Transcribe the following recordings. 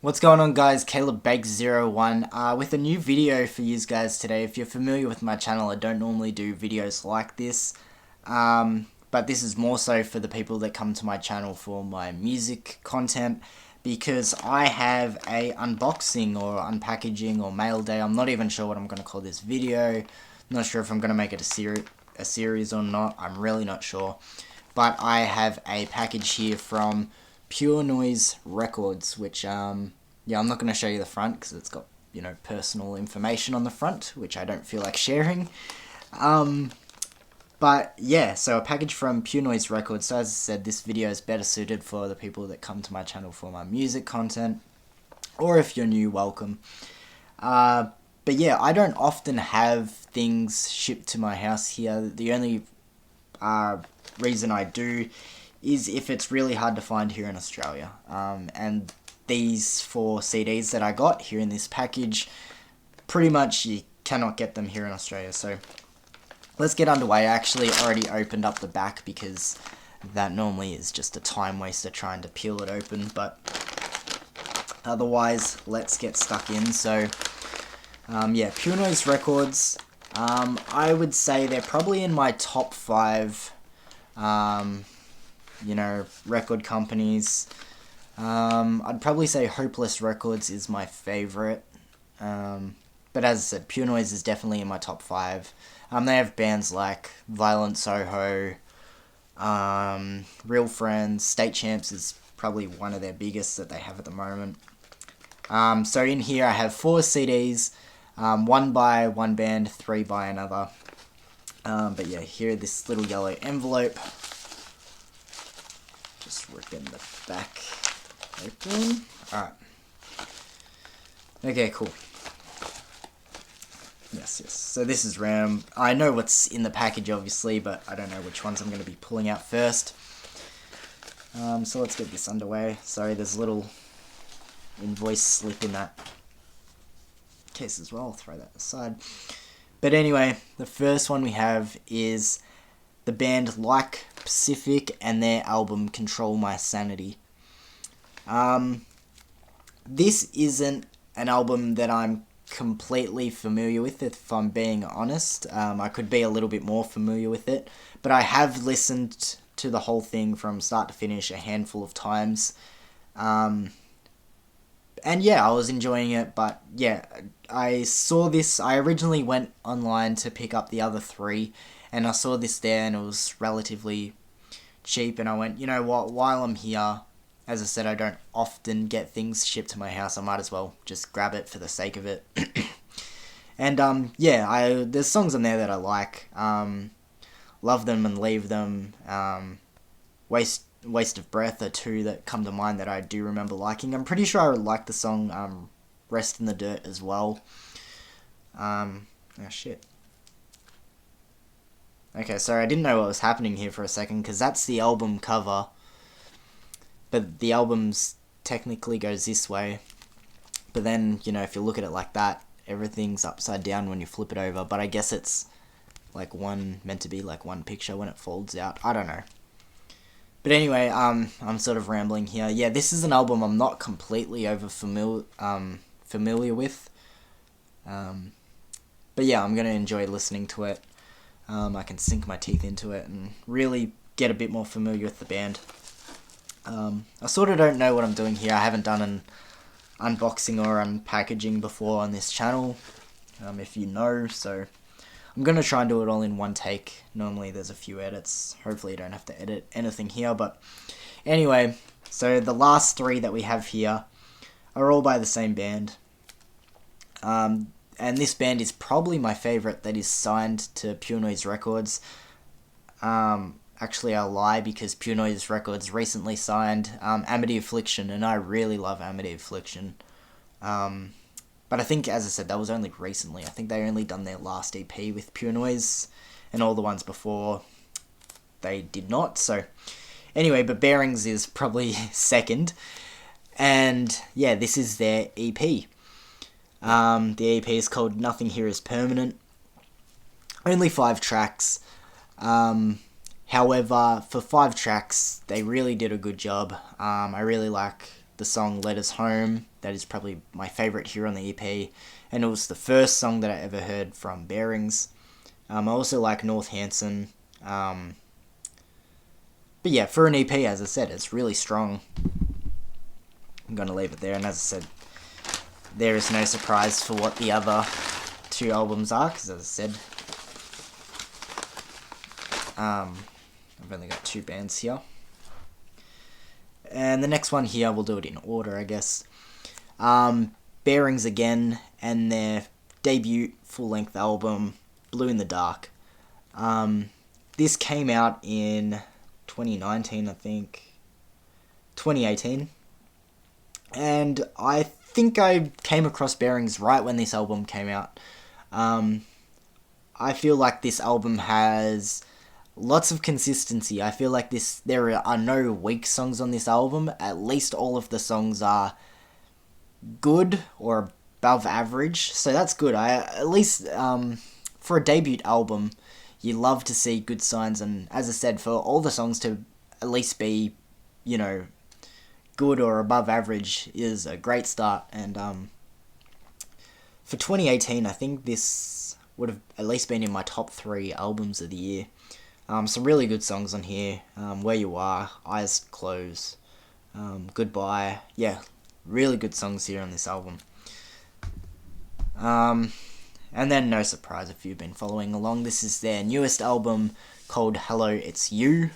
What's going on, guys? Caleb Bakes01 with a new video for you guys today. If you're familiar with my channel, I don't normally do videos like this, but this is more so for the people that come to my channel for my music content, because I have a unboxing or unpackaging or mail day. I'm not even sure what I'm going to call this video. Not sure if I'm going to make it a series or not. I'm really not sure. But I have a package here from Pure Noise Records, which, yeah, I'm not going to show you the front because it's got, personal information on the front, which I don't feel like sharing. But, yeah, so a package from Pure Noise Records. So, as I said, this video is better suited for the people that come to my channel for my music content, or if you're new, welcome. But, yeah, I don't often have things shipped to my house here. The only reason I do is if it's really hard to find here in Australia. And these 4 CDs that I got here in this package, pretty much you cannot get them here in Australia. So let's get underway. I actually already opened up the back because that normally is just a time waster trying to peel it open. But otherwise, let's get stuck in. So yeah, Pure Noise Records. I would say they're probably in my top 5 record companies. I'd probably say Hopeless Records is my favorite. But as I said, Pure Noise is definitely in my top 5. They have bands like Violent Soho, Real Friends, State Champs is probably one of their biggest that they have at the moment. So in here I have 4 CDs, 1 by one band, 3 by another. But yeah, here this little yellow envelope. Just ripping the back open. Alright. Okay, cool. Yes. So this is random. I know what's in the package, obviously, but I don't know which ones I'm going to be pulling out first. So let's get this underway. Sorry, there's a little invoice slip in that case as well. I'll throw that aside. But anyway, the first one we have is the band Like Pacific and their album Control My Sanity. This isn't an album that I'm completely familiar with, if I'm being honest. I could be a little bit more familiar with it, but I have listened to the whole thing from start to finish a handful of times. And yeah, I was enjoying it, but yeah, I saw this. I originally went online to pick up the other 3, and I saw this there, and it was relatively cheap, and I went, you know what, while I'm here, as I said, I don't often get things shipped to my house, I might as well just grab it for the sake of it. And yeah, there's songs on there that I like. Love Them and Leave Them, Waste of Breath are 2 that come to mind that I do remember liking. I'm pretty sure I would like the song Rest in the Dirt as well. Oh shit. Okay, sorry, I didn't know what was happening here for a second, because that's the album cover. But the album's technically goes this way. But then, if you look at it like that, everything's upside down when you flip it over. But I guess it's like meant to be like one picture when it folds out. I don't know. But anyway, I'm sort of rambling here. Yeah, this is an album I'm not completely familiar with. But yeah, I'm going to enjoy listening to it. I can sink my teeth into it and really get a bit more familiar with the band. I sort of don't know what I'm doing here. I haven't done an unboxing or unpackaging before on this channel, if you know, so I'm going to try and do it all in one take. Normally there's a few edits. Hopefully I don't have to edit anything here, but anyway, so the last 3 that we have here are all by the same band. And this band is probably my favourite that is signed to Pure Noise Records. Actually, I'll lie, because Pure Noise Records recently signed Amity Affliction, and I really love Amity Affliction. But I think, as I said, that was only recently. I think they only done their last EP with Pure Noise, and all the ones before they did not. So anyway, but Bearings is probably second. And yeah, this is their EP. The EP is called Nothing Here Is Permanent. Only 5 tracks. However, for 5 tracks, they really did a good job. I really like the song Letters Home. That is probably my favourite here on the EP, and it was the first song that I ever heard from Bearings. I also like North Hanson. But yeah, for an EP, as I said, it's really strong. I'm going to leave it there, and as I said, there is no surprise for what the other two albums are, because as I said, I've only got two bands here. And the next one here, we'll do it in order, I guess. Bearings again, and their debut full-length album, Blue in the Dark. This came out in 2019, I think. 2018. And I think I came across Bearings right when this album came out. I feel like this album has lots of consistency. I feel like there are no weak songs on this album. At least all of the songs are good or above average, so that's good. At least for a debut album, you love to see good signs, and as I said, for all the songs to at least be, good or above average is a great start. And for 2018, I think this would have at least been in my top 3 albums of the year. Some really good songs on here. Where You Are, Eyes Closed, Goodbye. Yeah, really good songs here on this album. And then, no surprise if you've been following along, this is their newest album called Hello, It's You.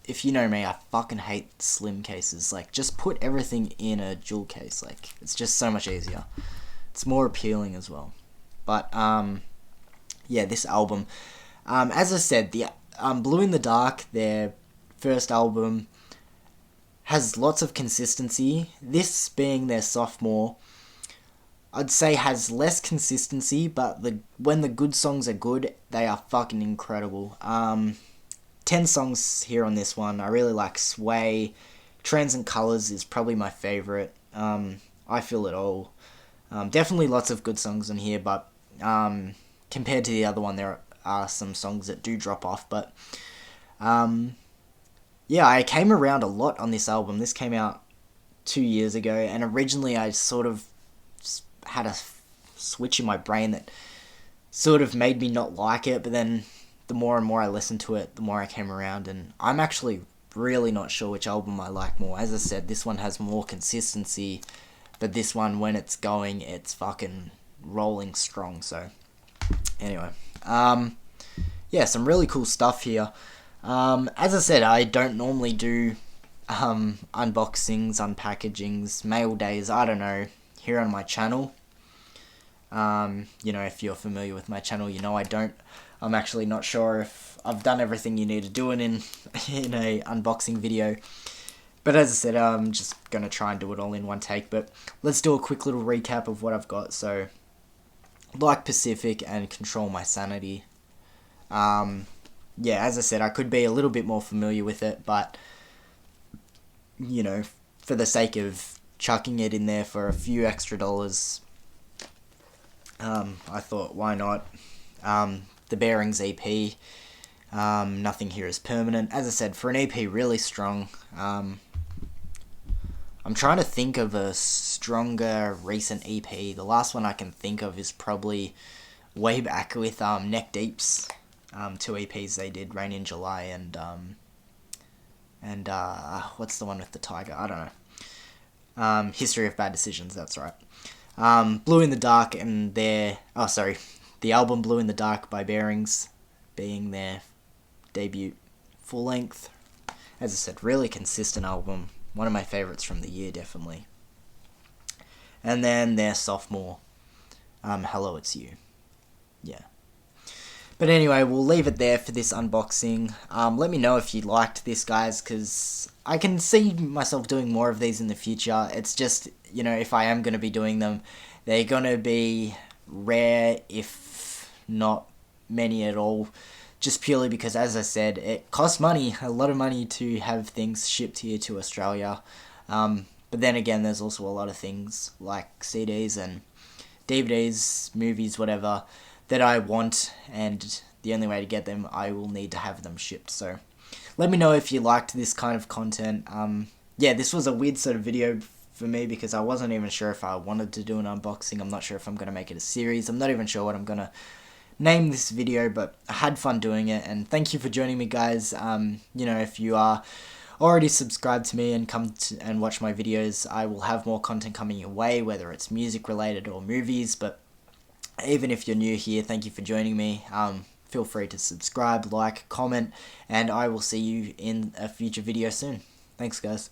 If you know me, I fucking hate slim cases. Like, just put everything in a jewel case. Like, it's just so much easier. It's more appealing as well. But, yeah, this album, as I said, the Blue in the Dark, their first album, has lots of consistency. This being their sophomore, I'd say has less consistency, but when the good songs are good, they are fucking incredible. 10 songs here on this one. I really like Sway. Transient Colours is probably my favourite. I Feel It All. Definitely lots of good songs on here, but compared to the other one, there are some songs that do drop off. But yeah, I came around a lot on this album. This came out 2 years ago, and originally I sort of had a switch in my brain that sort of made me not like it, but then the more and more I listened to it, the more I came around, and I'm actually really not sure which album I like more. As I said, this one has more consistency, but this one, when it's going, it's fucking rolling strong. So anyway, yeah, some really cool stuff here. As I said, I don't normally do unboxings, unpackagings, mail days, I don't know, here on my channel. If you're familiar with my channel, I don't. I'm actually not sure if I've done everything you need to do in a unboxing video. But as I said, I'm just going to try and do it all in one take. But let's do a quick little recap of what I've got. So, like Pacific and Control My Sanity. Yeah, as I said, I could be a little bit more familiar with it, but, for the sake of chucking it in there for a few extra dollars, I thought, why not? The Bearings EP, Nothing Here Is Permanent. As I said, for an EP, really strong. I'm trying to think of a stronger recent EP. The last one I can think of is probably way back with Neck Deep's 2 EPs they did, Rain in July and what's the one with the tiger? I don't know. History of Bad Decisions, that's right. Blue in the Dark and the album Blue in the Dark by Bearings being their debut full length. As I said, really consistent album. One of my favourites from the year, definitely. And then their sophomore, Hello, It's You. Yeah. But anyway, we'll leave it there for this unboxing. Let me know if you liked this, guys, because I can see myself doing more of these in the future. It's just, if I am going to be doing them, they're going to be rare, if not many at all, just purely because, as I said, it costs money, a lot of money to have things shipped here to Australia. But then again, there's also a lot of things like CDs and DVDs, movies, whatever, that I want, and the only way to get them, I will need to have them shipped. So let me know if you liked this kind of content. yeah, this was a weird sort of video for me because I wasn't even sure if I wanted to do an unboxing. I'm not sure if I'm going to make it a series. I'm not even sure what I'm going to name this video, but I had fun doing it, and thank you for joining me, guys. If you are already subscribed to me and come and watch my videos, I will have more content coming your way, whether it's music related or movies. But even if you're new here, thank you for joining me. Feel free to subscribe, like, comment, and I will see you in a future video soon. Thanks, guys.